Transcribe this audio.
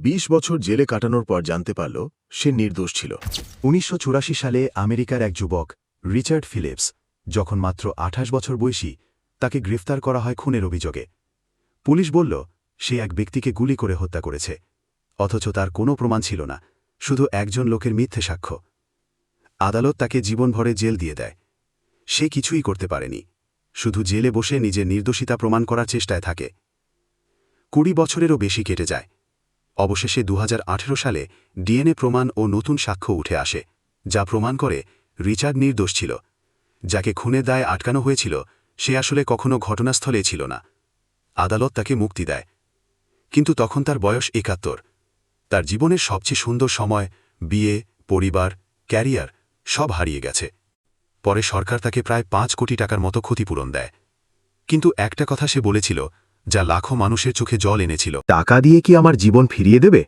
২০ বছর জেলে কাটানোর পর জানতে পারল সে নির্দোষ ছিল। ১৯৮৪ সালে আমেরিকার এক যুবক রিচার্ড ফিলিপস যখন মাত্র ২৮ বছর বয়সী তাকে গ্রেফতার করা হয় খুনের অভিযোগে। পুলিশ বলল সে এক ব্যক্তিকে গুলি করে হত্যা করেছে, অথচ তার কোনো প্রমাণ ছিল না, শুধু একজন লোকের মিথ্যে সাক্ষ্য। আদালত তাকে জীবনভরে জেল দিয়ে দেয়। সে কিছুই করতে পারেনি, শুধু জেলে বসে নিজের নির্দোষিতা প্রমাণ করার চেষ্টায় থাকে। ২০ বছরেরও বেশি কেটে যায়। অবশেষে ২০১৮ সালে ডিএনএ প্রমাণ ও নতুন সাক্ষ্য উঠে আসে, যা প্রমাণ করে রিচার্ড নির্দোষ ছিল। যাকে খুনের দায়ে আটকানো হয়েছিল সে আসলে কখনো ঘটনাস্থলে ছিল না। আদালত তাকে মুক্তি দেয়, কিন্তু তখন তার বয়স ৭১। তার জীবনের সবচেয়ে সুন্দর সময়, বিয়ে, পরিবার, ক্যারিয়ার সব হারিয়ে গেছে। পরে সরকার তাকে প্রায় ৫ কোটি টাকার মতো ক্ষতিপূরণ দেয়। কিন্তু একটা কথা সে বলেছিল, যা লাখো মানুষের চোখে জল এনেছিল। টাকা দিয়ে কি আমার জীবন ফিরিয়ে দেবে?